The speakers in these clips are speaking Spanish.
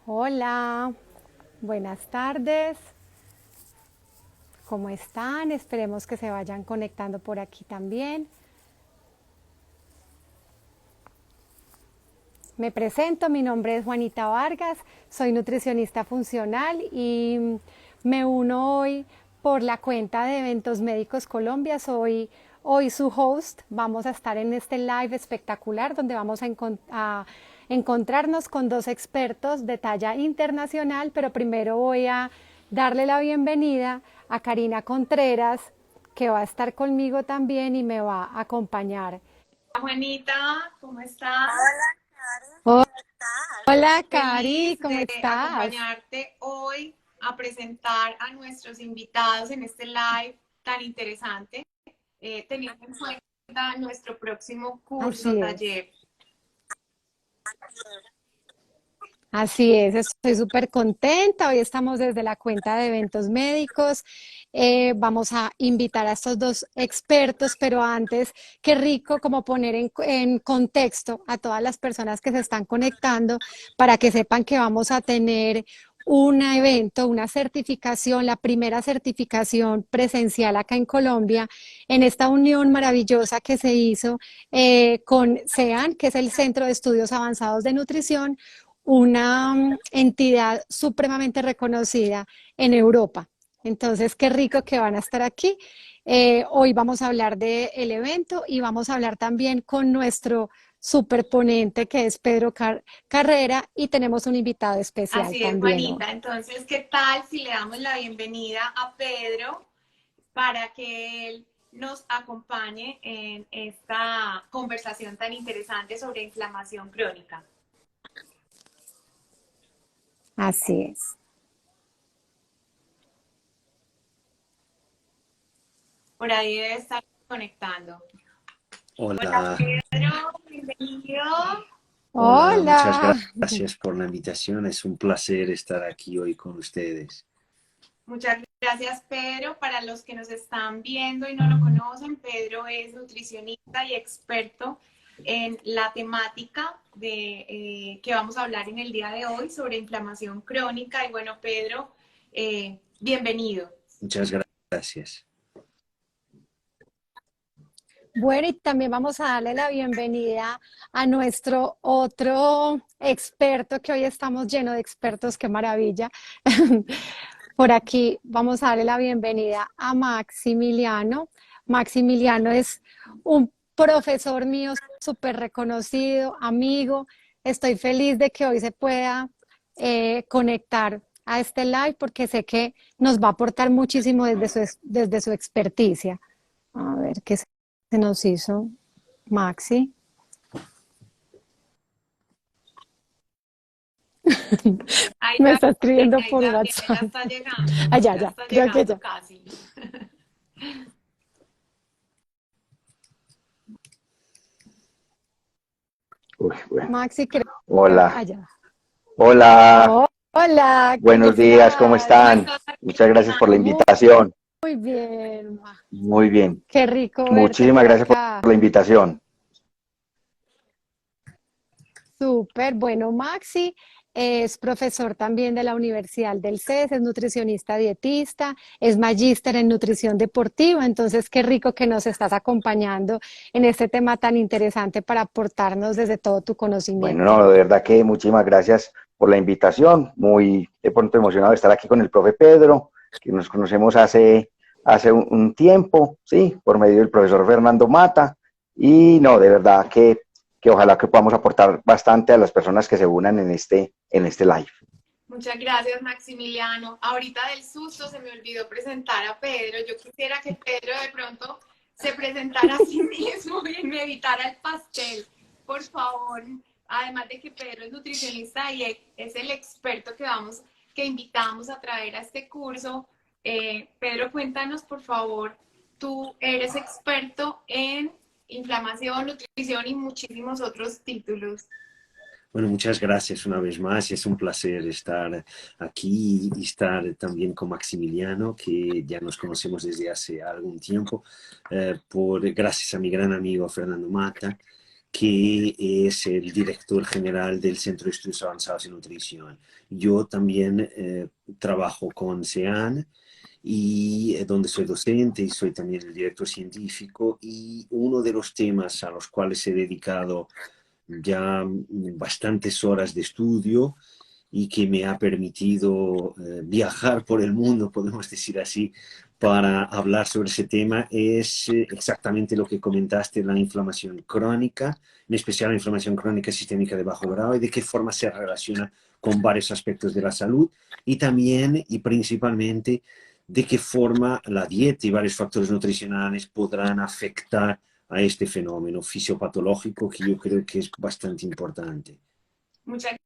Hola, buenas tardes. ¿Cómo están? Esperemos que se vayan conectando por aquí también. Me presento, mi nombre es Juanita Vargas, soy nutricionista funcional y me uno hoy por la cuenta de Eventos Médicos Colombia. Soy hoy su host. Vamos a estar en este live espectacular donde vamos a encontrarnos con dos expertos de talla internacional, pero primero voy a darle la bienvenida a Karina Contreras, que va a estar conmigo también y me va a acompañar. Juanita, ¿cómo estás? Hola, Cari, Feliz ¿cómo de estás? acompañarte hoy a presentar a nuestros invitados en este live tan interesante, teniendo en cuenta nuestro próximo curso, Así es. taller. Así es, estoy súper contenta. Hoy estamos desde la cuenta de eventos médicos. Vamos a invitar a estos dos expertos, pero antes, qué rico como poner en contexto a todas las personas que se están conectando para que sepan que vamos a tener un evento, una certificación, la primera certificación presencial acá en Colombia, en esta unión maravillosa que se hizo con CEAN, que es el Centro de Estudios Avanzados de Nutrición, una entidad supremamente reconocida en Europa. Entonces, qué rico que van a estar aquí. Hoy vamos a hablar del evento y vamos a hablar también con nuestro superponente que es Pedro Carrera y tenemos un invitado especial Así es, también hoy. Juanita. Entonces, ¿qué tal si le damos la bienvenida a Pedro para que él nos acompañe en esta conversación tan interesante sobre inflamación crónica? Así es. Por ahí debe estar conectando. Hola Hola, Pedro, bienvenido. hola, muchas Hola. gracias por la invitación. Es un placer estar aquí hoy con ustedes. Muchas gracias Pedro. Para los que nos están viendo y no lo conocen, Pedro es nutricionista y experto en la temática que vamos a hablar en el día de hoy sobre inflamación crónica. Y bueno, Pedro, bienvenido. Muchas gracias. Bueno, y también vamos a darle la bienvenida a nuestro otro experto, que hoy estamos llenos de expertos, qué maravilla. Por aquí vamos a darle la bienvenida a Maximiliano. Maximiliano es un profesor mío súper reconocido, amigo. Estoy feliz de que hoy se pueda conectar a este live porque sé que nos va a aportar muchísimo desde su experticia. A ver qué se nos hizo, Maxi. Ahí Me ya, está escribiendo ahí por ya viene, WhatsApp. ya está llegando, Allá, ya ya, está creo que ya. llegando casi. Uy, bueno. Maxi, creo que Hola, allá. hola, Oh, hola, ¿cómo buenos días, ¿cómo estás? ¿Cómo están? estás, Muchas gracias por la Muy, invitación. muy bien. Muy bien. Qué rico verte Muchísimas por gracias por acá. la invitación. Súper. Bueno, Maxi es profesor también de la Universidad del CES, es nutricionista dietista, es magíster en nutrición deportiva. Entonces, qué rico que nos estás acompañando en este tema tan interesante para aportarnos desde todo tu Bueno, conocimiento. no, de verdad que muchísimas gracias por la invitación. Muy de pronto emocionado de estar aquí con el profe Pedro, que nos conocemos hace un tiempo, sí, por medio del profesor Fernando Mata. Y no, de verdad que ojalá que podamos aportar bastante a las personas que se unan en este live. Muchas gracias, Maximiliano. Ahorita del susto se me olvidó presentar a Pedro. Yo quisiera que Pedro de pronto se presentara a sí mismo y me evitara el pastel, por favor. Además de que Pedro es nutricionista y es el experto que invitamos a traer a este curso. Pedro, cuéntanos, por favor, tú eres experto en inflamación, nutrición y muchísimos otros títulos. Bueno, muchas gracias una vez más. Es un placer estar aquí y estar también con Maximiliano, que ya nos conocemos desde hace algún tiempo, gracias a mi gran amigo Fernando Mata. que es el director general del Centro de Estudios Avanzados en Nutrición. Yo también trabajo con SEAN, y donde soy docente y soy también el director científico, y uno de los temas a los cuales he dedicado ya bastantes horas de estudio y que me ha permitido viajar por el mundo, podemos decir así, para hablar sobre ese tema, es exactamente lo que comentaste, la inflamación crónica, en especial la inflamación crónica sistémica de bajo grado, y de qué forma se relaciona con varios aspectos de la salud, y también y principalmente de qué forma la dieta y varios factores nutricionales podrán afectar a este fenómeno fisiopatológico, que yo creo que es bastante importante. Muchas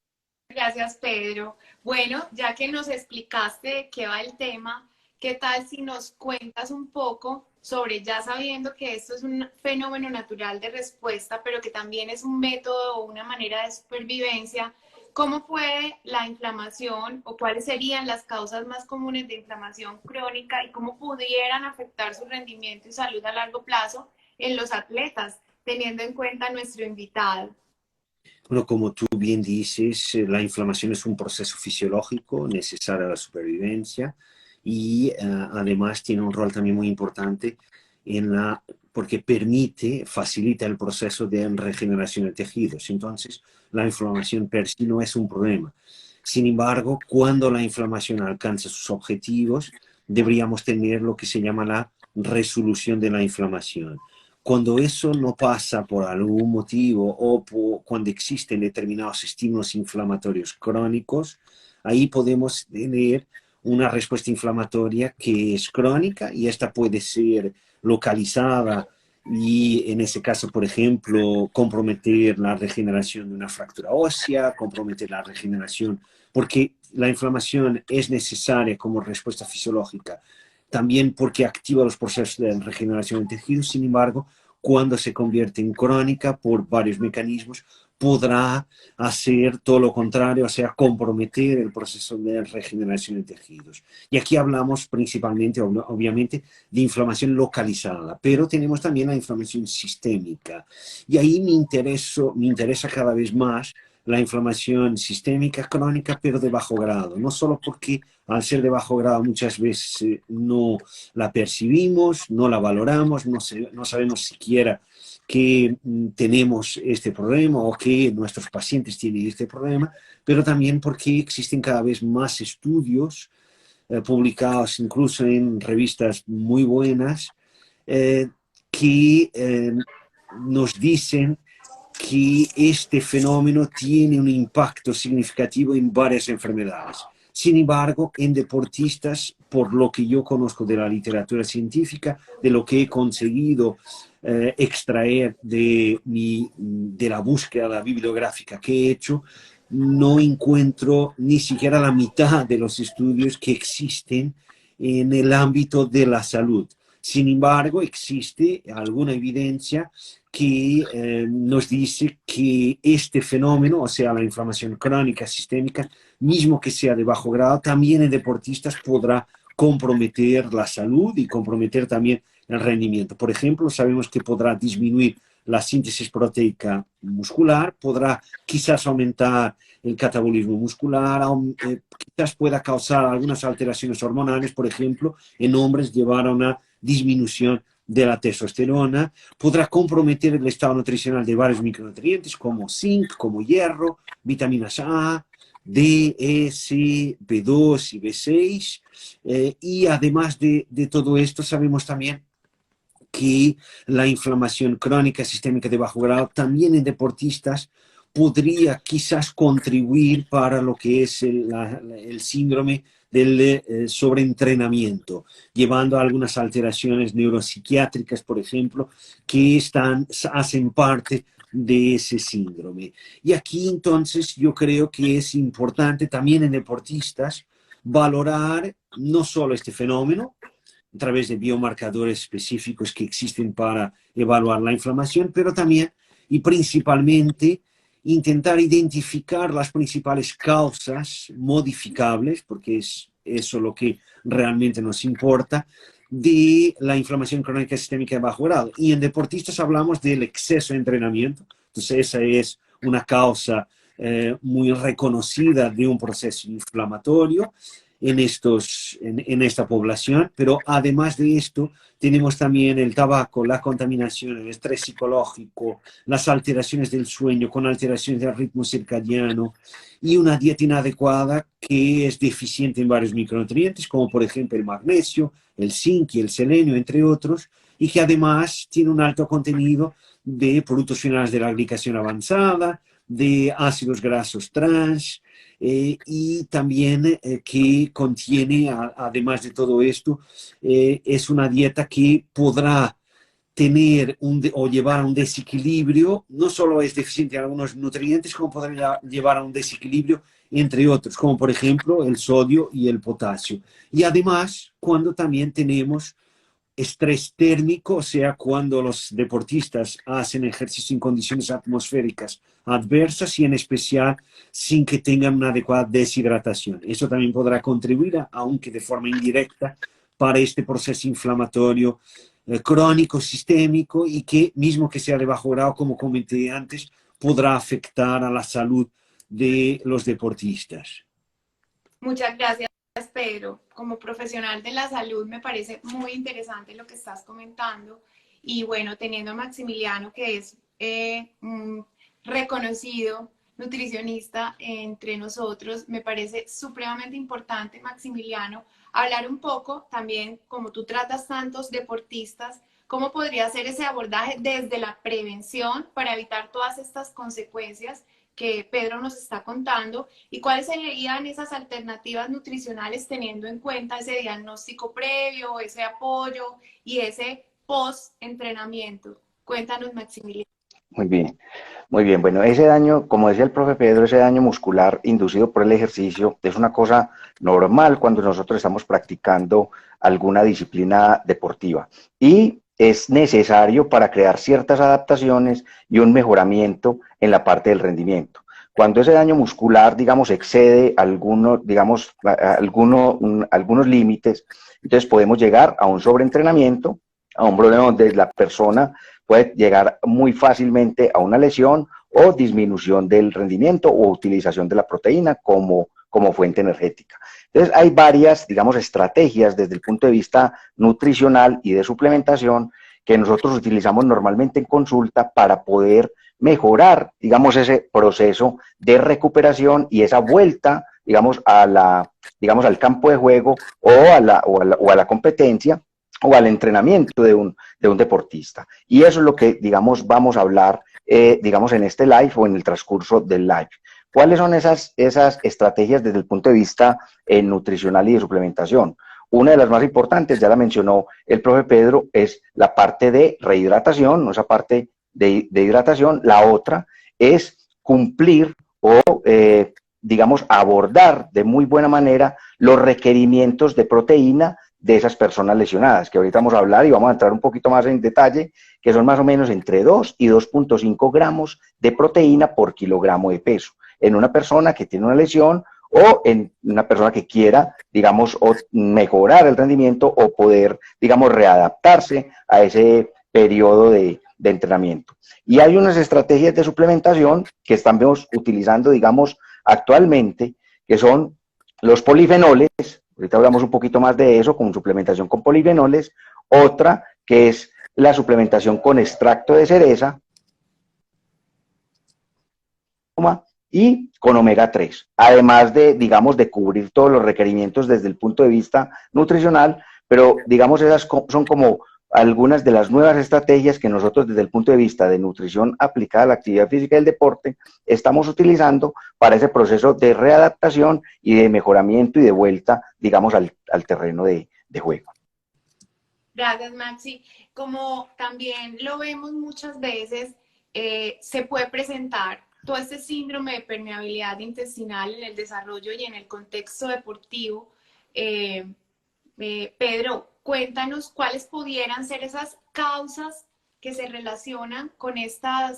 gracias, Pedro. Bueno, ya que nos explicaste de qué va el tema, ¿qué tal si nos cuentas un poco sobre, ya sabiendo que esto es un fenómeno natural de respuesta, pero que también es un método o una manera de supervivencia? ¿Cómo puede la inflamación o cuáles serían las causas más comunes de inflamación crónica y cómo pudieran afectar su rendimiento y salud a largo plazo en los atletas, teniendo en cuenta nuestro invitado? Bueno, como tú bien dices, la inflamación es un proceso fisiológico necesario a la supervivencia, y además tiene un rol también muy importante porque facilita el proceso de regeneración de tejidos. Entonces, la inflamación per sí no es un problema. Sin embargo, cuando la inflamación alcanza sus objetivos, deberíamos tener lo que se llama la resolución de la inflamación. Cuando eso no pasa por algún motivo, o cuando existen determinados estímulos inflamatorios crónicos, ahí podemos tener una respuesta inflamatoria que es crónica, y esta puede ser localizada y, en ese caso, por ejemplo, comprometer la regeneración de una fractura ósea, comprometer la regeneración, porque la inflamación es necesaria como respuesta fisiológica, también porque activa los procesos de regeneración de tejidos. Sin embargo, cuando se convierte en crónica por varios mecanismos, podrá hacer todo lo contrario, o sea, comprometer el proceso de regeneración de tejidos. Y aquí hablamos principalmente, obviamente, de inflamación localizada, pero tenemos también la inflamación sistémica. Y ahí me interesa cada vez más la inflamación sistémica crónica, pero de bajo grado, no solo porque al ser de bajo grado muchas veces no la percibimos, no la valoramos, no sabemos siquiera que tenemos este problema o que nuestros pacientes tienen este problema, pero también porque existen cada vez más estudios publicados incluso en revistas muy buenas, que nos dicen que este fenómeno tiene un impacto significativo en varias enfermedades. Sin embargo, en deportistas, por lo que yo conozco de la literatura científica, de lo que he conseguido extraer de la búsqueda bibliográfica que he hecho, no encuentro ni siquiera la mitad de los estudios que existen en el ámbito de la salud. Sin embargo, existe alguna evidencia que nos dice que este fenómeno, o sea, la inflamación crónica sistémica, mismo que sea de bajo grado, también en deportistas podrá comprometer la salud y comprometer también el rendimiento. Por ejemplo, sabemos que podrá disminuir la síntesis proteica muscular, podrá quizás aumentar el catabolismo muscular, quizás pueda causar algunas alteraciones hormonales, por ejemplo, en hombres llevar a una disminución de la testosterona, podrá comprometer el estado nutricional de varios micronutrientes como zinc, como hierro, vitaminas A, D, E, C, B2 y B6, y además de todo esto sabemos también que la inflamación crónica sistémica de bajo grado también en deportistas podría quizás contribuir para lo que es el síndrome del sobreentrenamiento, llevando a algunas alteraciones neuropsiquiátricas, por ejemplo, que hacen parte de ese síndrome. Y aquí entonces yo creo que es importante también en deportistas valorar no solo este fenómeno, a través de biomarcadores específicos que existen para evaluar la inflamación, pero también y principalmente intentar identificar las principales causas modificables, porque es eso lo que realmente nos importa, de la inflamación crónica sistémica de bajo grado. Y en deportistas hablamos del exceso de entrenamiento. Entonces, esa es una causa muy reconocida de un proceso inflamatorio en esta población, pero además de esto tenemos también el tabaco, la contaminación, el estrés psicológico, las alteraciones del sueño con alteraciones del ritmo circadiano y una dieta inadecuada que es deficiente en varios micronutrientes, como por ejemplo el magnesio, el zinc y el selenio, entre otros, y que además tiene un alto contenido de productos finales de la glicación avanzada, de ácidos grasos trans, y también que contiene, además de todo esto, es una dieta que podrá tener o llevar a un desequilibrio, no solo es deficiente en algunos nutrientes, como podría llevar a un desequilibrio entre otros, como por ejemplo el sodio y el potasio. Y además, cuando también tenemos estrés térmico, o sea, cuando los deportistas hacen ejercicio en condiciones atmosféricas adversas y en especial sin que tengan una adecuada deshidratación. Eso también podrá contribuir, aunque de forma indirecta, para este proceso inflamatorio crónico, sistémico y que, mismo que sea de bajo grado, como comenté antes, podrá afectar a la salud de los deportistas. Muchas gracias, Pedro. Como profesional de la salud me parece muy interesante lo que estás comentando. Y bueno, teniendo a Maximiliano, que es un reconocido nutricionista entre nosotros, me parece supremamente importante, Maximiliano, hablar un poco también, como tú tratas tantos deportistas, cómo podría ser ese abordaje desde la prevención para evitar todas estas consecuencias que Pedro nos está contando y cuáles serían esas alternativas nutricionales teniendo en cuenta ese diagnóstico previo, ese apoyo y ese post-entrenamiento. Cuéntanos, Maximiliano. Muy bien, muy bien. Bueno, ese daño, como decía el profe Pedro, ese daño muscular inducido por el ejercicio es una cosa normal cuando nosotros estamos practicando alguna disciplina deportiva y es necesario para crear ciertas adaptaciones y un mejoramiento en la parte del rendimiento. Cuando ese daño muscular, digamos, excede algunos límites, entonces podemos llegar a un sobreentrenamiento, a un problema donde la persona puede llegar muy fácilmente a una lesión o disminución del rendimiento o utilización de la proteína como fuente energética. Entonces, hay varias, digamos, estrategias desde el punto de vista nutricional y de suplementación que nosotros utilizamos normalmente en consulta para poder mejorar, digamos, ese proceso de recuperación y esa vuelta, digamos, al campo de juego o a la competencia o al entrenamiento de un deportista. Y eso es lo que, digamos, vamos a hablar, digamos, en este live o en el transcurso del live. ¿Cuáles son esas estrategias desde el punto de vista nutricional y de suplementación? Una de las más importantes, ya la mencionó el profe Pedro, es la parte de rehidratación, ¿no? Esa parte de hidratación. La otra es cumplir o, digamos, abordar de muy buena manera los requerimientos de proteína de esas personas lesionadas, que ahorita vamos a hablar y vamos a entrar un poquito más en detalle, que son más o menos entre 2 y 2.5 gramos de proteína por kilogramo de peso, en una persona que tiene una lesión o en una persona que quiera, digamos, o mejorar el rendimiento o poder, digamos, readaptarse a ese periodo de entrenamiento. Y hay unas estrategias de suplementación que estamos utilizando, digamos, actualmente, que son los polifenoles. Ahorita hablamos un poquito más de eso, con suplementación con polifenoles. Otra, que es la suplementación con extracto de cereza y con omega 3. Además de, digamos, de cubrir todos los requerimientos desde el punto de vista nutricional, pero, digamos, esas son como algunas de las nuevas estrategias que nosotros desde el punto de vista de nutrición aplicada a la actividad física y el deporte estamos utilizando para ese proceso de readaptación y de mejoramiento y de vuelta, digamos, al terreno de juego. Gracias, Maxi. Como también lo vemos muchas veces, se puede presentar todo este síndrome de permeabilidad intestinal en el desarrollo y en el contexto deportivo. Pedro, cuéntanos cuáles pudieran ser esas causas que se relacionan con esta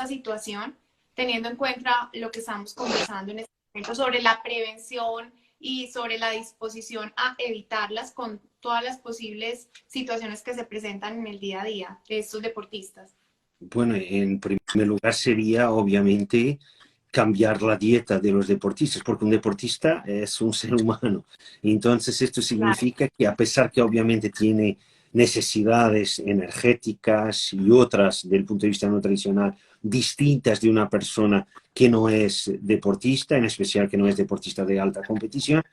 situación, teniendo en cuenta lo que estamos conversando en este momento sobre la prevención y sobre la disposición a evitarlas con todas las posibles situaciones que se presentan en el día a día de estos deportistas. Bueno, en primer lugar sería obviamente cambiar la dieta de los deportistas, porque un deportista es un ser humano. Entonces esto Claro, significa que a pesar que obviamente tiene necesidades energéticas y otras del punto de vista nutricional distintas de una persona que no es deportista, en especial que no es deportista de alta competición,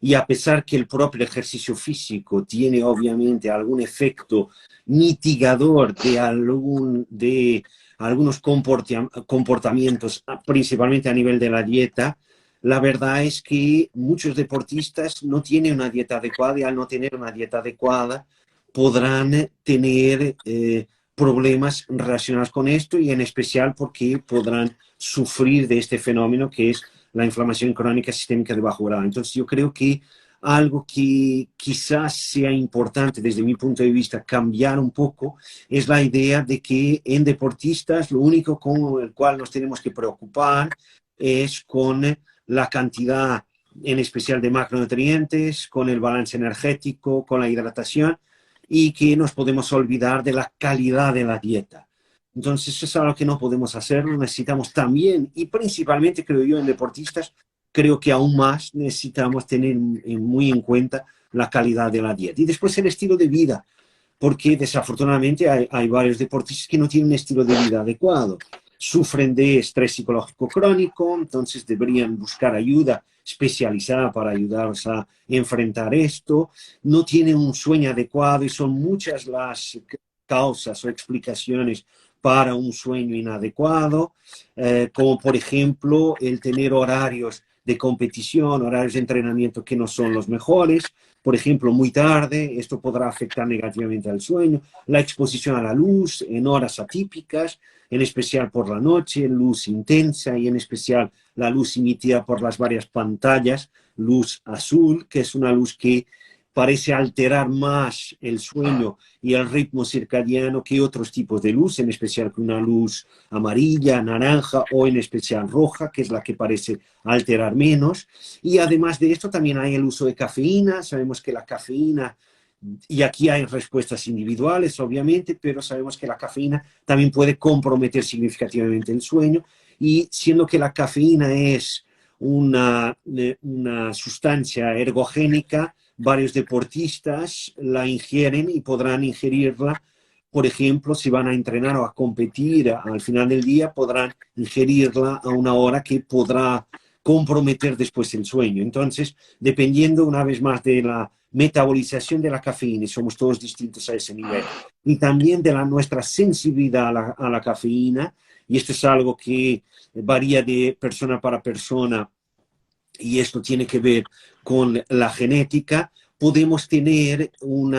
y a pesar que el propio ejercicio físico tiene obviamente algún efecto mitigador de algunos comportamientos, principalmente a nivel de la dieta, la verdad es que muchos deportistas no tienen una dieta adecuada y al no tener una dieta adecuada podrán tener problemas relacionados con esto y en especial porque podrán sufrir de este fenómeno que es la inflamación crónica sistémica de bajo grado. Entonces yo creo que algo que quizás sea importante desde mi punto de vista cambiar un poco es la idea de que en deportistas lo único con el cual nos tenemos que preocupar es con la cantidad en especial de macronutrientes, con el balance energético, con la hidratación y que nos podemos olvidar de la calidad de la dieta. Entonces eso es algo que no podemos hacerlo, necesitamos también y principalmente creo yo en deportistas, creo que aún más necesitamos tener muy en cuenta la calidad de la dieta. Y después el estilo de vida, porque desafortunadamente hay varios deportistas que no tienen un estilo de vida adecuado. Sufren de estrés psicológico crónico, entonces deberían buscar ayuda especializada para ayudarlos a enfrentar esto. No tienen un sueño adecuado y son muchas las causas o explicaciones para un sueño inadecuado, como por ejemplo el tener horarios de competición, horarios de entrenamiento que no son los mejores, por ejemplo, muy tarde, esto podrá afectar negativamente al sueño, la exposición a la luz en horas atípicas, en especial por la noche, luz intensa y en especial la luz emitida por las varias pantallas, luz azul, que es una luz que parece alterar más el sueño y el ritmo circadiano que otros tipos de luz, en especial que una luz amarilla, naranja o en especial roja, que es la que parece alterar menos. Y además de esto también hay el uso de cafeína. Sabemos que la cafeína, y aquí hay respuestas individuales, obviamente, pero sabemos que la cafeína también puede comprometer significativamente el sueño. Y siendo que la cafeína es una sustancia ergogénica, varios deportistas la ingieren y podrán ingerirla. Por ejemplo, si van a entrenar o a competir al final del día, podrán ingerirla a una hora que podrá comprometer después el sueño. Entonces, dependiendo una vez más de la metabolización de la cafeína, y somos todos distintos a ese nivel, y también de nuestra sensibilidad a la cafeína, y esto es algo que varía de persona para persona, y esto tiene que ver con la genética, podemos tener en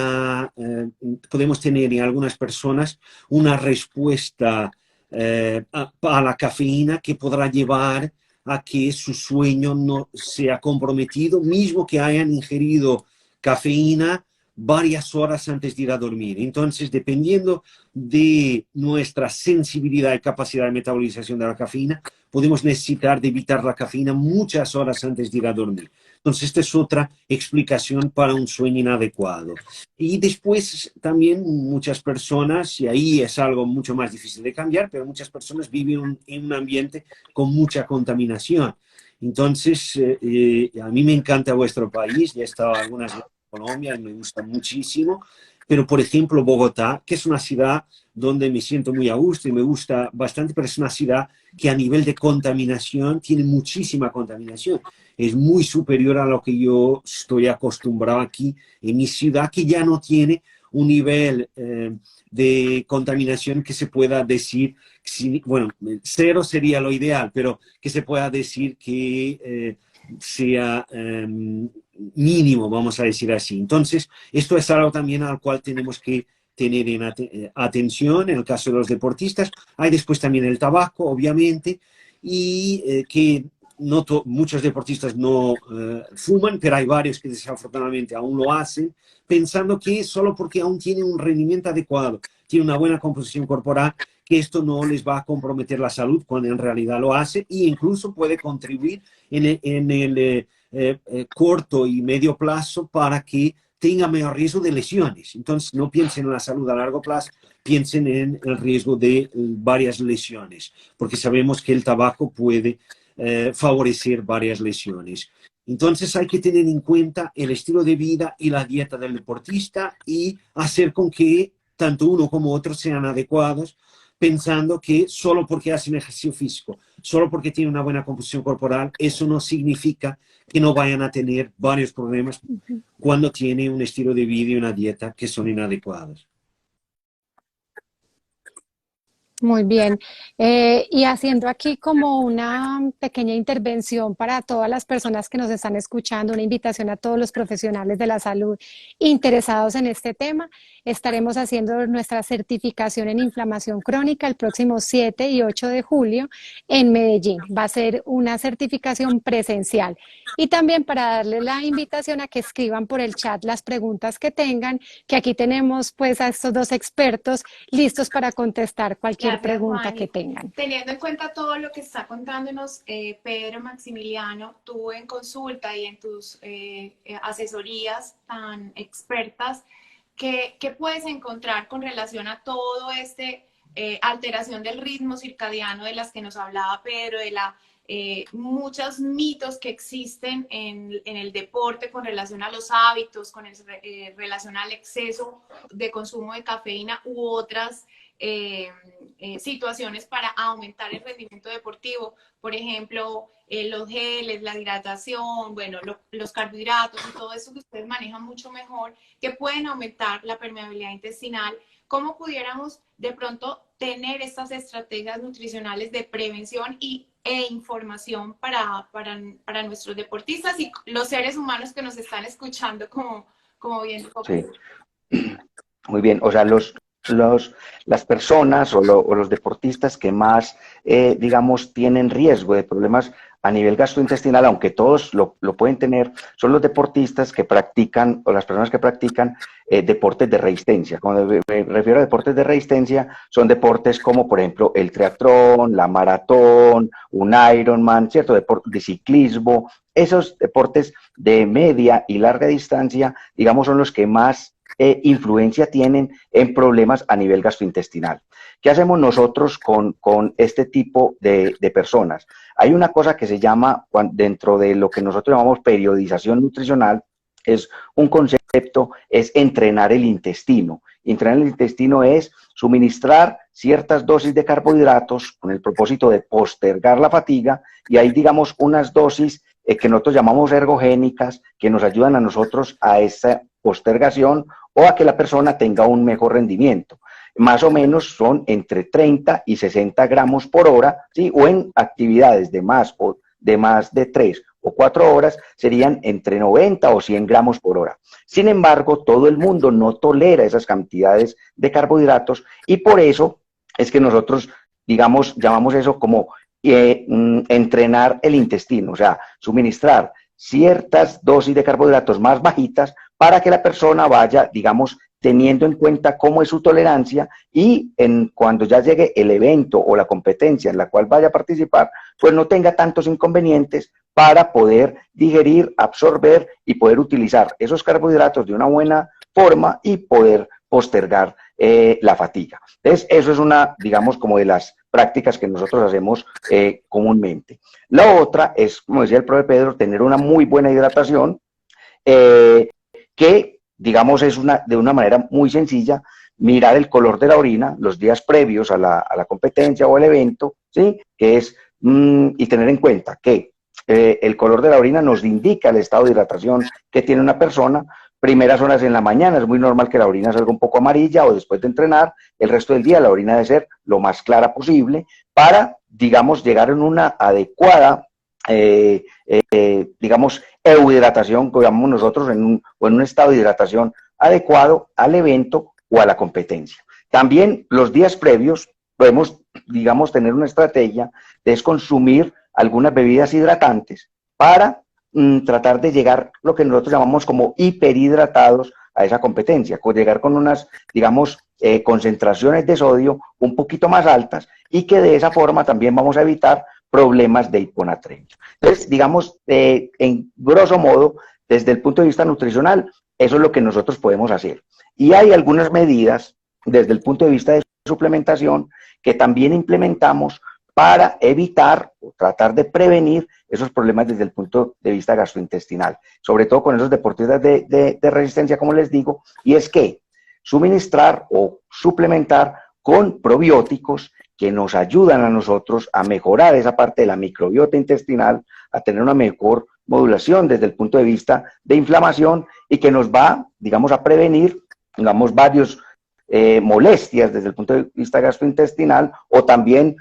algunas personas una respuesta a la cafeína que podrá llevar a que su sueño no sea comprometido, mismo que hayan ingerido cafeína varias horas antes de ir a dormir. Entonces, dependiendo de nuestra sensibilidad y capacidad de metabolización de la cafeína, podemos necesitar de evitar la cafeína muchas horas antes de ir a dormir. Entonces, esta es otra explicación para un sueño inadecuado. Y después también muchas personas, y ahí es algo mucho más difícil de cambiar, pero muchas personas viven en un ambiente con mucha contaminación. Entonces, a mí me encanta vuestro país, ya he estado algunas veces en Colombia y me gusta muchísimo, pero por ejemplo Bogotá, que es una ciudad donde me siento muy a gusto y me gusta bastante, pero es una ciudad que a nivel de contaminación tiene muchísima contaminación. Es muy superior a lo que yo estoy acostumbrado aquí en mi ciudad, que ya no tiene un nivel de contaminación que se pueda decir, bueno, cero sería lo ideal, pero que se pueda decir que sea mínimo, vamos a decir así. Entonces, esto es algo también al cual tenemos que tener en atención en el caso de los deportistas. Hay después también el tabaco, obviamente, y que muchos deportistas no fuman, pero hay varios que desafortunadamente aún lo hacen, pensando que solo porque aún tienen un rendimiento adecuado, tienen una buena composición corporal, que esto no les va a comprometer la salud, cuando en realidad lo hace, e incluso puede contribuir en el corto y medio plazo para que tenga mayor riesgo de lesiones. Entonces, no piensen en la salud a largo plazo, piensen en el riesgo de varias lesiones, porque sabemos que el tabaco puede favorecer varias lesiones. Entonces hay que tener en cuenta el estilo de vida y la dieta del deportista y hacer con que tanto uno como otro sean adecuados, pensando que solo porque hacen ejercicio físico, solo porque tienen una buena composición corporal, eso no significa que no vayan a tener varios problemas cuando tienen un estilo de vida y una dieta que son inadecuados. Muy bien. Y haciendo aquí como una pequeña intervención para todas las personas que nos están escuchando, una invitación a todos los profesionales de la salud interesados en este tema. Estaremos haciendo nuestra certificación en inflamación crónica el próximo 7 y 8 de julio en Medellín. Va a ser una certificación presencial. Y también para darles la invitación a que escriban por el chat las preguntas que tengan, que aquí tenemos pues a estos dos expertos listos para contestar cualquier pregunta Juani. que tengan. Teniendo en cuenta todo lo que está contándonos Pedro Maximiliano, tú en consulta y en tus asesorías tan expertas, ¿qué puedes encontrar con relación a todo este alteración del ritmo circadiano de las que nos hablaba Pedro, de la muchos mitos que existen en el deporte con relación a los hábitos, con relación al exceso de consumo de cafeína u otras situaciones para aumentar el rendimiento deportivo? Por ejemplo, los geles, la hidratación, bueno, los carbohidratos y todo eso que ustedes manejan mucho mejor, que pueden aumentar la permeabilidad intestinal. ¿Cómo pudiéramos de pronto tener estas estrategias nutricionales de prevención e información para nuestros deportistas y los seres humanos que nos están escuchando, como bien? Sí. Muy bien, o sea, las personas o los deportistas que más, digamos, tienen riesgo de problemas a nivel gastrointestinal, aunque todos lo pueden tener, son los deportistas que practican, o las personas que practican deportes de resistencia. Cuando me refiero a deportes de resistencia, son deportes como, por ejemplo, el triatlón, la maratón, un Ironman, ¿cierto? Deportes de ciclismo. Esos deportes de media y larga distancia, digamos, son los que más influencia tienen en problemas a nivel gastrointestinal. ¿Qué hacemos nosotros con este tipo de personas? Hay una cosa que se llama, dentro de lo que nosotros llamamos periodización nutricional, es un concepto, es entrenar el intestino. Entrenar el intestino es suministrar ciertas dosis de carbohidratos con el propósito de postergar la fatiga, y hay, digamos, unas dosis que nosotros llamamos ergogénicas, que nos ayudan a nosotros a esa postergación o a que la persona tenga un mejor rendimiento. Más o menos son entre 30 y 60 gramos por hora, ¿sí? O en actividades de más de 3 o 4 horas serían entre 90 o 100 gramos por hora. Sin embargo, todo el mundo no tolera esas cantidades de carbohidratos, y por eso es que nosotros, digamos, llamamos eso como entrenar el intestino, o sea, suministrar ciertas dosis de carbohidratos más bajitas para que la persona vaya, digamos, teniendo en cuenta cómo es su tolerancia, y cuando ya llegue el evento o la competencia en la cual vaya a participar, pues no tenga tantos inconvenientes para poder digerir, absorber y poder utilizar esos carbohidratos de una buena forma y poder postergar la fatiga. Entonces, eso es una, digamos, como de las prácticas que nosotros hacemos comúnmente. La otra es, como decía el profe Pedro, tener una muy buena hidratación, que, digamos, es de una manera muy sencilla, mirar el color de la orina los días previos a la competencia o al evento, ¿sí? Que es, y tener en cuenta que el color de la orina nos indica el estado de hidratación que tiene una persona. Primeras horas en la mañana es muy normal que la orina salga un poco amarilla, o después de entrenar. El resto del día la orina debe ser lo más clara posible para, digamos, llegar en una adecuada, digamos, euhidratación, que llamamos nosotros, en un estado de hidratación adecuado al evento o a la competencia. También los días previos podemos, digamos, tener una estrategia de consumir algunas bebidas hidratantes para tratar de llegar, lo que nosotros llamamos como hiperhidratados a esa competencia, llegar con unas, digamos, concentraciones de sodio un poquito más altas, y que de esa forma también vamos a evitar problemas de hiponatremia. Entonces, digamos, en grosso modo, desde el punto de vista nutricional, eso es lo que nosotros podemos hacer. Y hay algunas medidas desde el punto de vista de suplementación que también implementamos para evitar o tratar de prevenir esos problemas desde el punto de vista gastrointestinal, sobre todo con esos deportistas de resistencia, como les digo, y es que suministrar o suplementar con probióticos que nos ayudan a nosotros a mejorar esa parte de la microbiota intestinal, a tener una mejor modulación desde el punto de vista de inflamación y que nos va, digamos, a prevenir, digamos, varios molestias desde el punto de vista gastrointestinal o también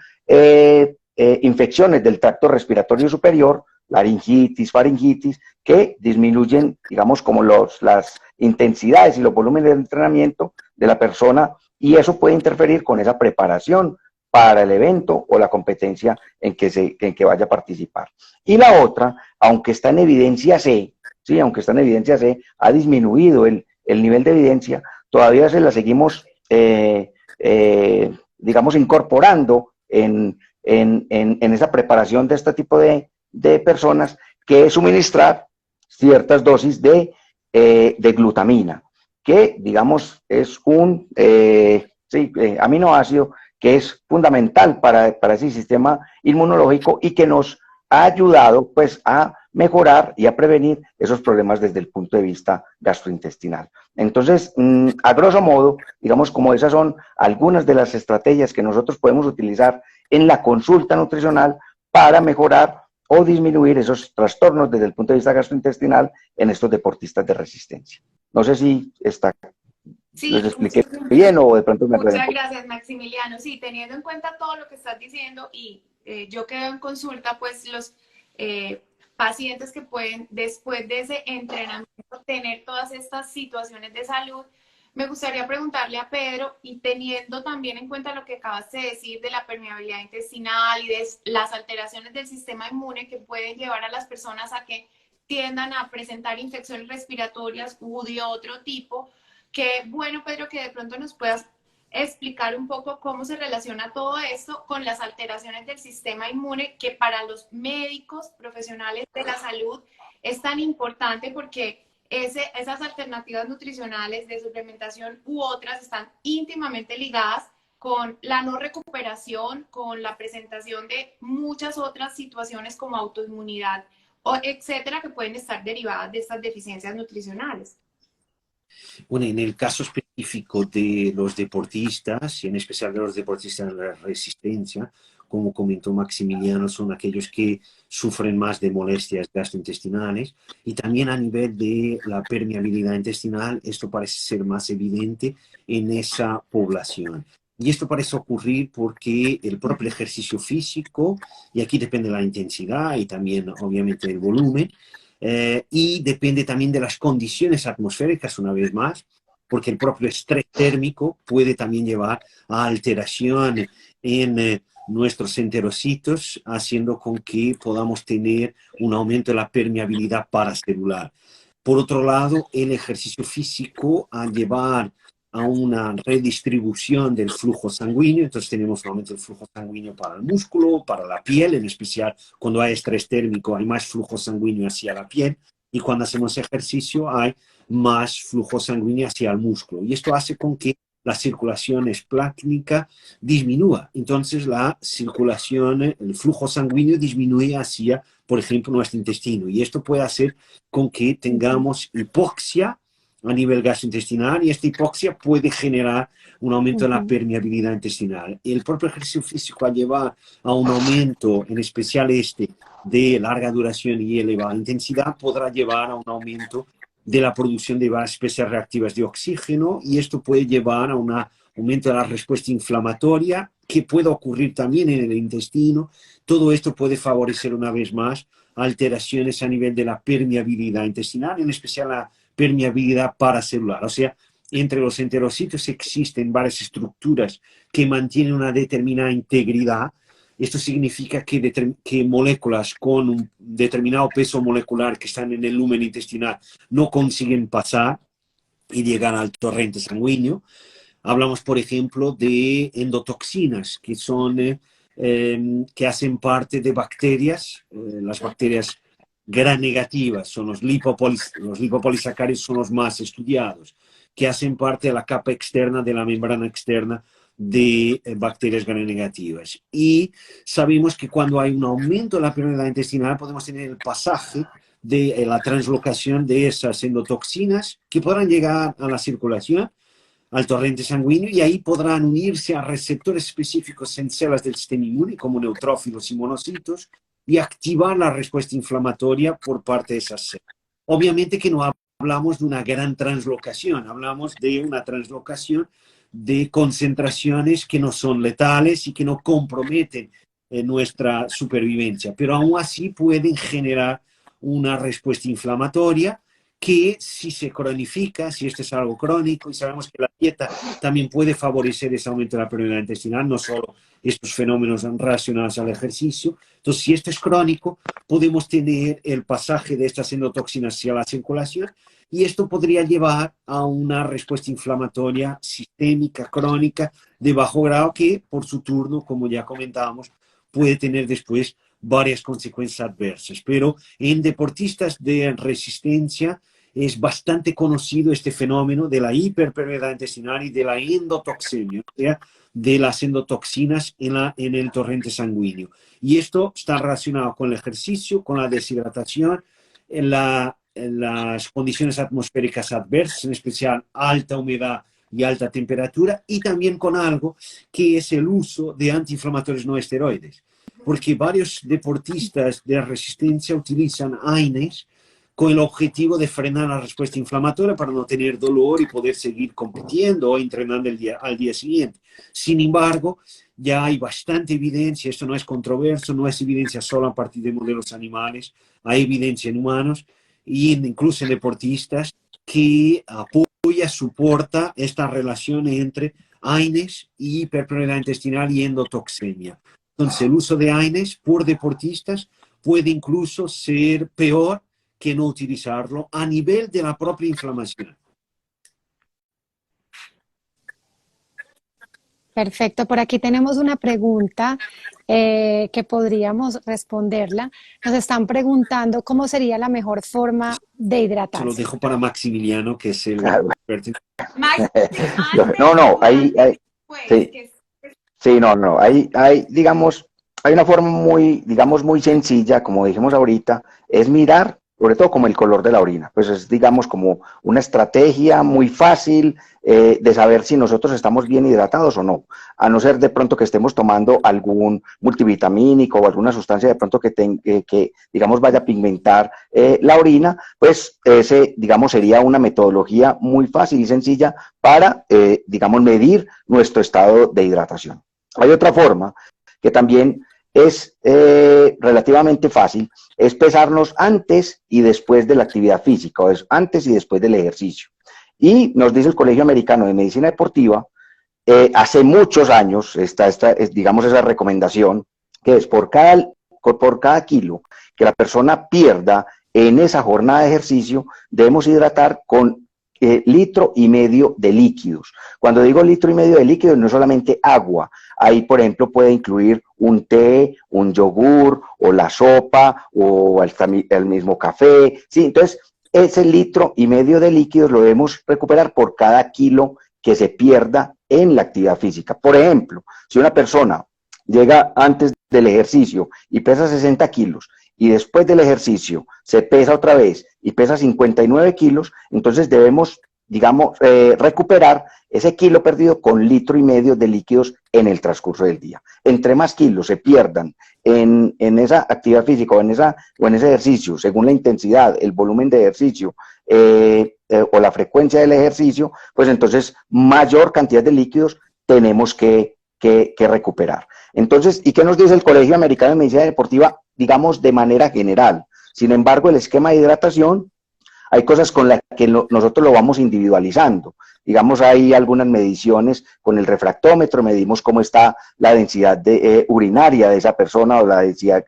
infecciones del tracto respiratorio superior, laringitis, faringitis, que disminuyen, digamos, como las intensidades y los volúmenes de entrenamiento de la persona y eso puede interferir con esa preparación para el evento o la competencia en que vaya a participar. Y la otra, aunque está en evidencia C, ¿sí? Aunque está en evidencia C, ha disminuido el nivel de evidencia, todavía se la seguimos, digamos, incorporando en esa preparación de este tipo de personas, que es suministrar ciertas dosis de glutamina, que, digamos, es un aminoácido que es fundamental para ese sistema inmunológico y que nos ha ayudado, pues, a mejorar y a prevenir esos problemas desde el punto de vista gastrointestinal. Entonces, a grosso modo, digamos, como esas son algunas de las estrategias que nosotros podemos utilizar en la consulta nutricional para mejorar o disminuir esos trastornos desde el punto de vista gastrointestinal en estos deportistas de resistencia. No sé si les expliqué bien o de pronto me muchas gracias, Maximiliano. Sí, teniendo en cuenta todo lo que estás diciendo y yo quedo en consulta, pues los pacientes que pueden después de ese entrenamiento tener todas estas situaciones de salud, me gustaría preguntarle a Pedro, y teniendo también en cuenta lo que acabas de decir de la permeabilidad intestinal y de las alteraciones del sistema inmune que pueden llevar a las personas a que tiendan a presentar infecciones respiratorias u de otro tipo, que bueno, Pedro, que de pronto nos puedas explicar un poco cómo se relaciona todo esto con las alteraciones del sistema inmune, que para los médicos profesionales de la salud es tan importante porque esas alternativas nutricionales de suplementación u otras están íntimamente ligadas con la no recuperación, con la presentación de muchas otras situaciones como autoinmunidad, etcétera, que pueden estar derivadas de estas deficiencias nutricionales. Bueno, en el caso específico de los deportistas, y en especial de los deportistas de la resistencia, como comentó Maximiliano, son aquellos que sufren más de molestias gastrointestinales y también a nivel de la permeabilidad intestinal, esto parece ser más evidente en esa población. Y esto parece ocurrir porque el propio ejercicio físico, y aquí depende de la intensidad y también obviamente del volumen, y depende también de las condiciones atmosféricas, una vez más, porque el propio estrés térmico puede también llevar a alteración en nuestros enterocitos, haciendo con que podamos tener un aumento de la permeabilidad paracelular. Por otro lado, el ejercicio físico, al llevar a una redistribución del flujo sanguíneo, entonces tenemos un aumento del flujo sanguíneo para el músculo, para la piel, en especial cuando hay estrés térmico hay más flujo sanguíneo hacia la piel y cuando hacemos ejercicio hay más flujo sanguíneo hacia el músculo y esto hace con que la circulación esplácnica disminuya, entonces la circulación, el flujo sanguíneo disminuye hacia, por ejemplo, nuestro intestino y esto puede hacer con que tengamos hipoxia a nivel gastrointestinal y esta hipoxia puede generar un aumento de la permeabilidad intestinal. El propio ejercicio físico al llevar a un aumento, en especial de larga duración y elevada intensidad, podrá llevar a un aumento de la producción de varias especies reactivas de oxígeno y esto puede llevar a un aumento de la respuesta inflamatoria que puede ocurrir también en el intestino. Todo esto puede favorecer una vez más alteraciones a nivel de la permeabilidad intestinal, en especial la permeabilidad paracelular. O sea, entre los enterocitos existen varias estructuras que mantienen una determinada integridad. Esto significa que moléculas con un determinado peso molecular que están en el lumen intestinal no consiguen pasar y llegar al torrente sanguíneo. Hablamos, por ejemplo, de endotoxinas, que son que hacen parte de bacterias, las bacterias gram negativas, son los lipopolisacáridos son los más estudiados, que hacen parte de la capa externa, de la membrana externa de bacterias gram negativas. Y sabemos que cuando hay un aumento de la permeabilidad intestinal podemos tener el pasaje de la translocación de esas endotoxinas que podrán llegar a la circulación, al torrente sanguíneo, y ahí podrán unirse a receptores específicos en células del sistema inmune, como neutrófilos y monocitos, y activar la respuesta inflamatoria por parte de esas células. Obviamente que no hablamos de una gran translocación, hablamos de una translocación de concentraciones que no son letales y que no comprometen nuestra supervivencia, pero aún así pueden generar una respuesta inflamatoria que si se cronifica, si esto es algo crónico, y sabemos que la dieta también puede favorecer ese aumento de la permeabilidad intestinal, no solo estos fenómenos relacionados al ejercicio. Entonces, si esto es crónico, podemos tener el pasaje de estas endotoxinas hacia la circulación, y esto podría llevar a una respuesta inflamatoria sistémica, crónica, de bajo grado, que por su turno, como ya comentábamos, puede tener después varias consecuencias adversas. Pero en deportistas de resistencia es bastante conocido este fenómeno de la hiperpermeabilidad intestinal y de la endotoxemia, o sea, de las endotoxinas en el torrente sanguíneo. Y esto está relacionado con el ejercicio, con la deshidratación, en las condiciones atmosféricas adversas, en especial alta humedad y alta temperatura, y también con algo que es el uso de antiinflamatorios no esteroides, porque varios deportistas de resistencia utilizan AINES con el objetivo de frenar la respuesta inflamatoria para no tener dolor y poder seguir compitiendo o entrenando al día siguiente. Sin embargo, ya hay bastante evidencia, esto no es controverso, no es evidencia solo a partir de modelos animales, hay evidencia en humanos y incluso en deportistas que apoya, soporta esta relación entre AINES y hiperpermeabilidad intestinal y endotoxemia. Entonces, el uso de AINES por deportistas puede incluso ser peor que no utilizarlo a nivel de la propia inflamación. Perfecto, por aquí tenemos una pregunta que podríamos responderla. Nos están preguntando cómo sería la mejor forma de Se hidratarse. lo dejo para Maximiliano, que es el experto. Max, No, ahí, pues, sí. Sí, no, digamos, hay una forma muy, digamos, muy sencilla, como dijimos ahorita, es mirar, sobre todo como el color de la orina, pues es, digamos, como una estrategia muy fácil de saber si nosotros estamos bien hidratados o no, a no ser de pronto que estemos tomando algún multivitamínico o alguna sustancia de pronto que digamos, vaya a pigmentar la orina, pues ese, digamos, sería una metodología muy fácil y sencilla para, digamos, medir nuestro estado de hidratación. Hay otra forma que también es relativamente fácil, es pesarnos antes y después de la actividad física, o es antes y después del ejercicio. Y nos dice el Colegio Americano de Medicina Deportiva, hace muchos años, digamos, esa recomendación, que es por cada kilo que la persona pierda en esa jornada de ejercicio, debemos hidratar con 1,5 litros de líquidos. Cuando digo 1,5 litros de líquidos, no es solamente agua. Ahí, por ejemplo, puede incluir un té, un yogur, o la sopa, o el mismo café. Sí, entonces, ese 1,5 litros de líquidos lo debemos recuperar por cada kilo que se pierda en la actividad física. Por ejemplo, si una persona llega antes del ejercicio y pesa 60 kilos, y después del ejercicio se pesa otra vez y pesa 59 kilos, entonces debemos, digamos, recuperar ese kilo perdido con 1,5 litros de líquidos en el transcurso del día. Entre más kilos se pierdan en esa actividad física o en ese ejercicio, según la intensidad, el volumen de ejercicio o la frecuencia del ejercicio, pues entonces mayor cantidad de líquidos tenemos que recuperar. Entonces, ¿y qué nos dice el Colegio Americano de Medicina Deportiva? Digamos, de manera general. Sin embargo, el esquema de hidratación, hay cosas con las que nosotros lo vamos individualizando. Digamos, hay algunas mediciones con el refractómetro, medimos cómo está la densidad urinaria de esa persona, o la densidad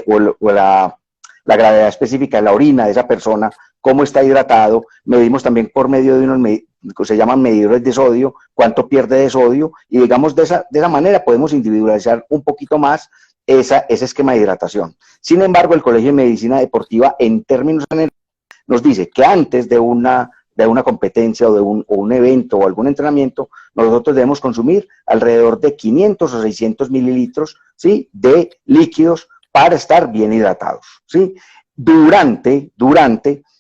o la gravedad específica de la orina de esa persona, cómo está hidratado. Medimos también por medio de unos se llaman medidores de sodio, cuánto pierde de sodio, y digamos de esa manera podemos individualizar un poquito más ese esquema de hidratación. Sin embargo, el Colegio de Medicina Deportiva, en términos generales, nos dice que antes de una competencia o de un evento o algún entrenamiento, nosotros debemos consumir alrededor de 500 o 600 mililitros, ¿sí?, de líquidos para estar bien hidratados, ¿sí? Durante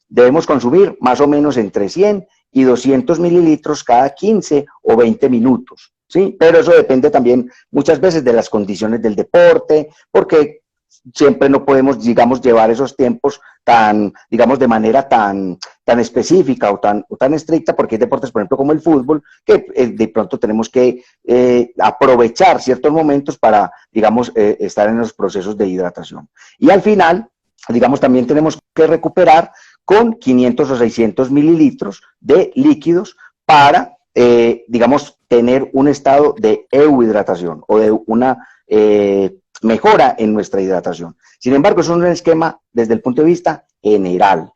debemos consumir más o menos entre 100 y 200 mililitros cada 15 o 20 minutos, ¿sí? Pero eso depende también muchas veces de las condiciones del deporte, porque siempre no podemos, digamos, llevar esos tiempos tan, digamos, de manera tan específica o tan estricta, porque hay deportes, por ejemplo, como el fútbol, que de pronto tenemos que aprovechar ciertos momentos para, digamos, estar en los procesos de hidratación. Y al final, digamos, también tenemos que recuperar con 500 o 600 mililitros de líquidos para, digamos, tener un estado de euhidratación o de una mejora en nuestra hidratación. Sin embargo, es un esquema desde el punto de vista general.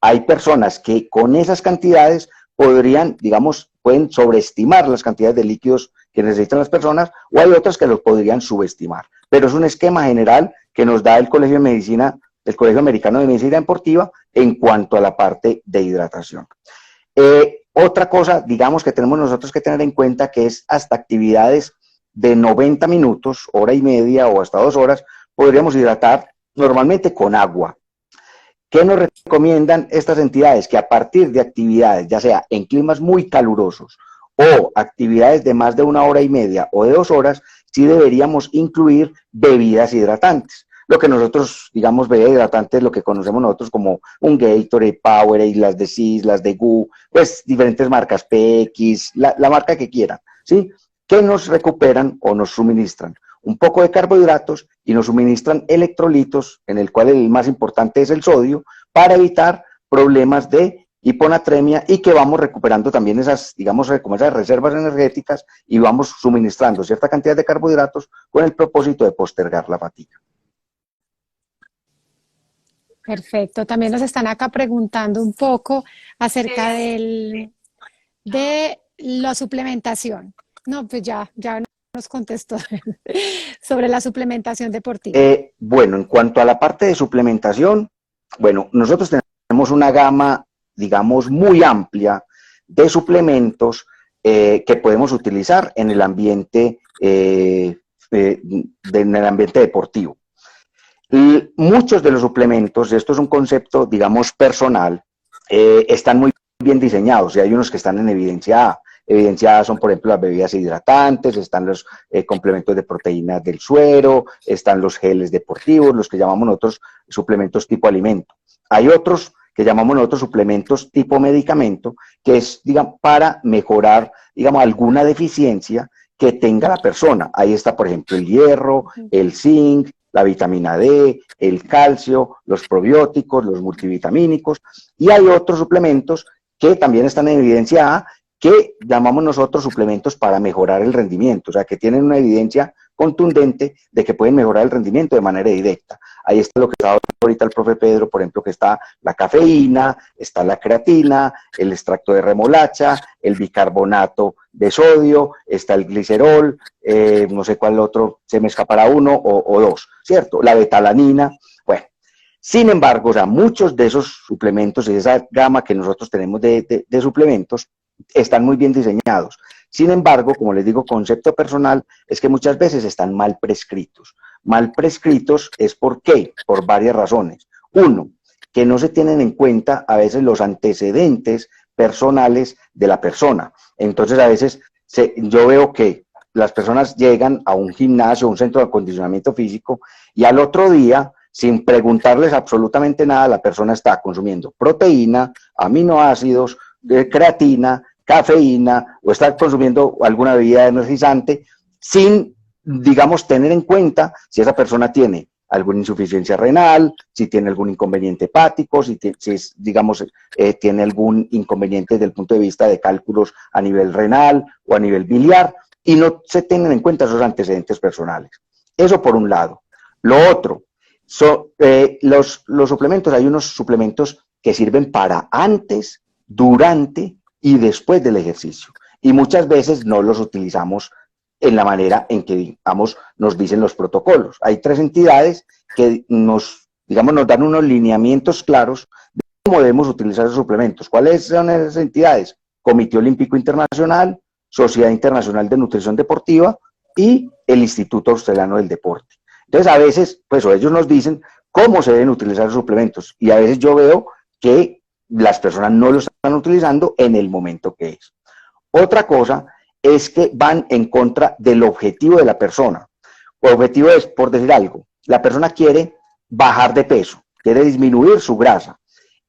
Hay personas que con esas cantidades podrían, digamos, pueden sobreestimar las cantidades de líquidos que necesitan las personas, o hay otras que los podrían subestimar. Pero es un esquema general que nos da el Colegio de Medicina, el Colegio Americano de Medicina Deportiva, en cuanto a la parte de hidratación. Otra cosa, digamos, que tenemos nosotros que tener en cuenta, que es hasta actividades de 90 minutos, hora y media o hasta 2 horas, podríamos hidratar normalmente con agua. ¿Qué nos recomiendan estas entidades? Que a partir de actividades, ya sea en climas muy calurosos o actividades de más de 1 hora y media o de 2 horas, sí deberíamos incluir bebidas hidratantes. Lo que nosotros, digamos, bebidas hidratantes, lo que conocemos nosotros como un Gatorade, Powerade, las de CIS, las de GU, pues diferentes marcas, PX, la marca que quieran, ¿sí? Que nos recuperan o nos suministran un poco de carbohidratos y nos suministran electrolitos, en el cual el más importante es el sodio, para evitar problemas de hiponatremia, y que vamos recuperando también esas, digamos, como esas reservas energéticas, y vamos suministrando cierta cantidad de carbohidratos con el propósito de postergar la fatiga. Perfecto. También nos están acá preguntando un poco acerca de la suplementación. No, pues ya nos contestó sobre la suplementación deportiva. Bueno, en cuanto a la parte de suplementación, bueno, nosotros tenemos una gama, digamos, muy amplia de suplementos que podemos utilizar en el ambiente, en el ambiente deportivo. Y muchos de los suplementos, esto es un concepto, digamos, personal, están muy bien diseñados, y hay unos que están en evidencia A. Evidencia A son, por ejemplo, las bebidas hidratantes, están los complementos de proteínas del suero, están los geles deportivos, los que llamamos nosotros suplementos tipo alimento. Hay otros que llamamos nosotros suplementos tipo medicamento, que es, digamos, para mejorar, digamos, alguna deficiencia que tenga la persona. Ahí está, por ejemplo, el hierro, el zinc, la vitamina D, el calcio, los probióticos, los multivitamínicos, y hay otros suplementos que también están en evidencia A, que llamamos nosotros suplementos para mejorar el rendimiento, o sea, que tienen una evidencia contundente de que pueden mejorar el rendimiento de manera directa. Ahí está lo que está ahorita el profe Pedro, por ejemplo, que está la cafeína, está la creatina, el extracto de remolacha, el bicarbonato de sodio, está el glicerol, no sé cuál otro, se me escapará uno o dos, ¿cierto? La betalanina. Bueno, sin embargo, o sea, muchos de esos suplementos y esa gama que nosotros tenemos de suplementos están muy bien diseñados. Sin embargo, como les digo, concepto personal es que muchas veces están mal prescritos. Mal prescritos es ¿por qué? Por varias razones. Uno, que no se tienen en cuenta a veces los antecedentes personales de la persona. Entonces, a veces yo veo que las personas llegan a un gimnasio, un centro de acondicionamiento físico, y al otro día, sin preguntarles absolutamente nada, la persona está consumiendo proteína, aminoácidos, creatina, cafeína, o está consumiendo alguna bebida energizante sin, digamos, tener en cuenta si esa persona tiene alguna insuficiencia renal, si tiene algún inconveniente hepático, si digamos, tiene algún inconveniente desde el punto de vista de cálculos a nivel renal o a nivel biliar, y no se tienen en cuenta esos antecedentes personales. Eso por un lado. Lo otro, los suplementos, hay unos suplementos que sirven para antes, durante y después del ejercicio. Y muchas veces no los utilizamos en la manera en que, digamos, nos dicen los protocolos. Hay 3 entidades que digamos, nos dan unos lineamientos claros de cómo debemos utilizar esos suplementos. ¿Cuáles son esas entidades? Comité Olímpico Internacional, Sociedad Internacional de Nutrición Deportiva y el Instituto Australiano del Deporte. Entonces, a veces, pues ellos nos dicen cómo se deben utilizar los suplementos, y a veces yo veo que las personas no lo están utilizando en el momento que es. Otra cosa es que van en contra del objetivo de la persona. El objetivo es, por decir algo, la persona quiere bajar de peso, quiere disminuir su grasa,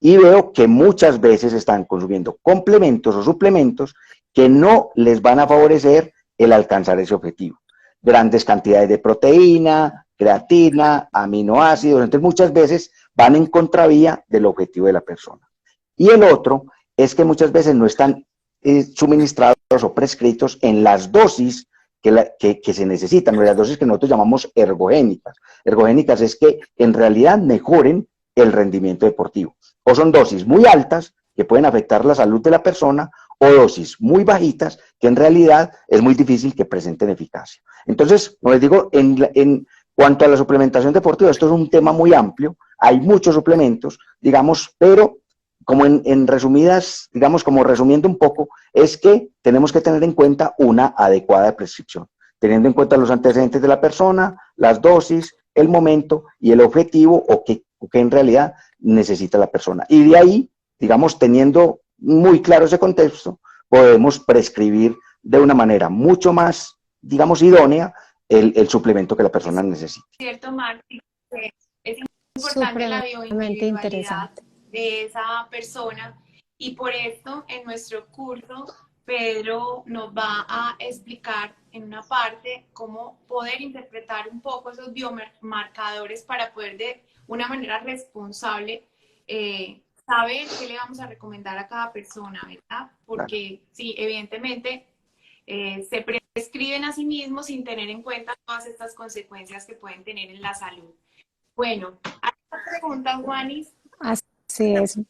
y veo que muchas veces están consumiendo complementos o suplementos que no les van a favorecer el alcanzar ese objetivo. Grandes cantidades de proteína, creatina, aminoácidos, entonces muchas veces van en contravía del objetivo de la persona. Y el otro es que muchas veces no están suministrados o prescritos en las dosis que se necesitan, las dosis que nosotros llamamos ergogénicas. Ergogénicas es que en realidad mejoren el rendimiento deportivo. O son dosis muy altas que pueden afectar la salud de la persona, o dosis muy bajitas que en realidad es muy difícil que presenten eficacia. Entonces, como les digo, en cuanto a la suplementación deportiva, esto es un tema muy amplio, hay muchos suplementos, digamos, pero como en resumidas, digamos, como resumiendo un poco, es que tenemos que tener en cuenta una adecuada prescripción, teniendo en cuenta los antecedentes de la persona, las dosis, el momento y el objetivo o que en realidad necesita la persona. Y de ahí, digamos, teniendo muy claro ese contexto, podemos prescribir de una manera mucho más, digamos, idónea el suplemento que la persona necesita. Cierto, Marti, es importante la bioindividualidad de esa persona, y por esto en nuestro curso Pedro nos va a explicar en una parte cómo poder interpretar un poco esos biomarcadores para poder de una manera responsable saber qué le vamos a recomendar a cada persona, ¿verdad? Porque sí, evidentemente se prescriben a sí mismos sin tener en cuenta todas estas consecuencias que pueden tener en la salud. Bueno, ¿hay más preguntas, Juanis? Así es.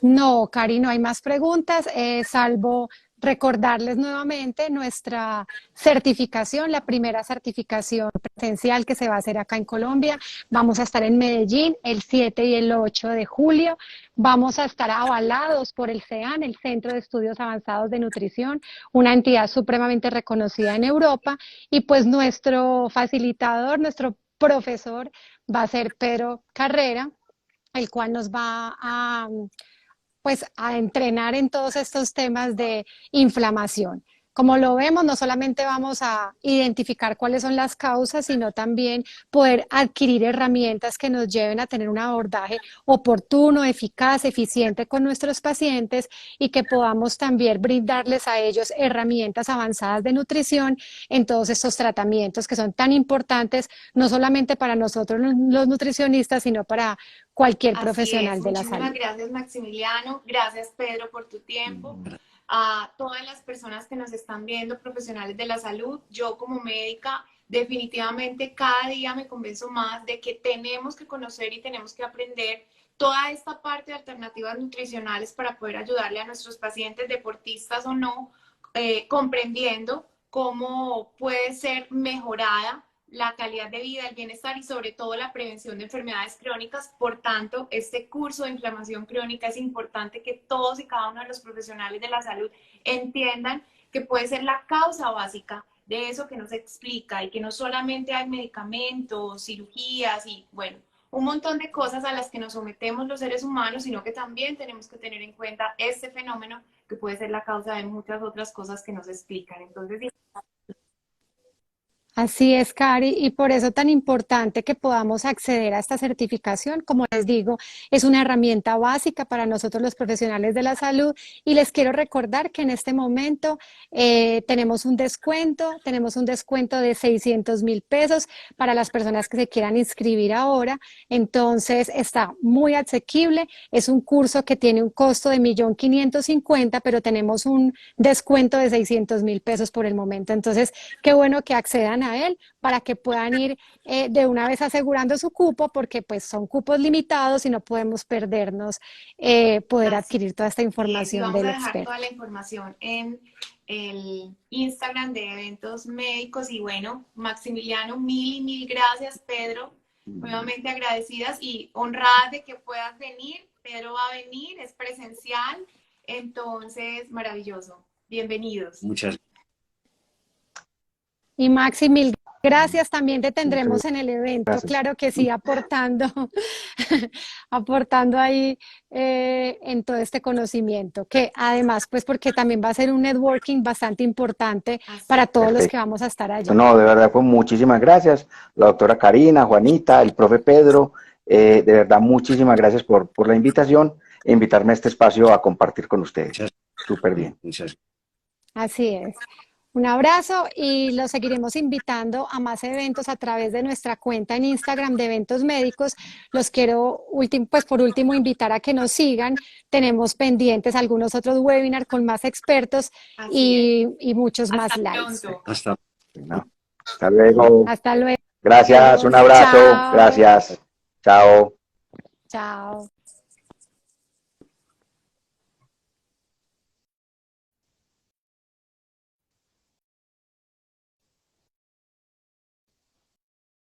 No, Cari, no hay más preguntas, salvo recordarles nuevamente nuestra certificación, la primera certificación presencial que se va a hacer acá en Colombia. Vamos a estar en Medellín el 7 y el 8 de julio. Vamos a estar avalados por el CEAN, el Centro de Estudios Avanzados de Nutrición, una entidad supremamente reconocida en Europa. Y pues nuestro facilitador, nuestro profesor va a ser Pedro Carrera, el cual nos va pues a entrenar en todos estos temas de inflamación. Como lo vemos, no solamente vamos a identificar cuáles son las causas, sino también poder adquirir herramientas que nos lleven a tener un abordaje oportuno, eficaz, eficiente con nuestros pacientes, y que podamos también brindarles a ellos herramientas avanzadas de nutrición en todos estos tratamientos que son tan importantes, no solamente para nosotros los nutricionistas, sino para cualquier profesional de la salud. Muchísimas gracias, Maximiliano. Gracias, Pedro, por tu tiempo. A todas las personas que nos están viendo, profesionales de la salud, yo como médica definitivamente cada día me convenzo más de que tenemos que conocer y tenemos que aprender toda esta parte de alternativas nutricionales para poder ayudarle a nuestros pacientes, deportistas o no, comprendiendo cómo puede ser mejorada la calidad de vida, el bienestar y sobre todo la prevención de enfermedades crónicas. Por tanto, este curso de inflamación crónica es importante que todos y cada uno de los profesionales de la salud entiendan que puede ser la causa básica de eso que nos explica, y que no solamente hay medicamentos, cirugías y bueno, un montón de cosas a las que nos sometemos los seres humanos, sino que también tenemos que tener en cuenta este fenómeno que puede ser la causa de muchas otras cosas que nos explican. Entonces, así es, Cari, y por eso tan importante que podamos acceder a esta certificación. Como les digo, es una herramienta básica para nosotros los profesionales de la salud, y les quiero recordar que en este momento tenemos un descuento de 600.000 pesos para las personas que se quieran inscribir ahora. Entonces está muy asequible, es un curso que tiene un costo de 1.550.000, pero tenemos un descuento de 600.000 pesos por el momento. Entonces, qué bueno que accedan a él para que puedan ir de una vez asegurando su cupo, porque pues son cupos limitados y no podemos perdernos poder adquirir toda esta información del experto. Vamos a dejar toda la información en el Instagram de Eventos Médicos. Y bueno, Maximiliano, mil y mil gracias, Pedro. Nuevamente agradecidas y honradas de que puedas venir. Pedro va a venir, es presencial, entonces maravilloso. Bienvenidos. Muchas Y Maxi, mil gracias, también te tendremos en el evento, gracias. claro que sí, aportando, aportando ahí en todo este conocimiento, que además, pues porque también va a ser un networking bastante importante para todos los Perfecto. que vamos a estar allá. No, de verdad, pues muchísimas gracias. La doctora Karina, Juanita, el profe Pedro, de verdad, muchísimas gracias por la invitación e invitarme a este espacio a compartir con ustedes. Muchas- Súper bien. muchas Así es. Un abrazo y los seguiremos invitando a más eventos a través de nuestra cuenta en Instagram de Eventos Médicos. Los quiero, pues por último, invitar a que nos sigan. Tenemos pendientes algunos otros webinars con más expertos y muchos más Hasta lives. pronto. Hasta Bueno, hasta luego. Hasta luego. Gracias, un abrazo. Chao. Gracias. Chao. Chao.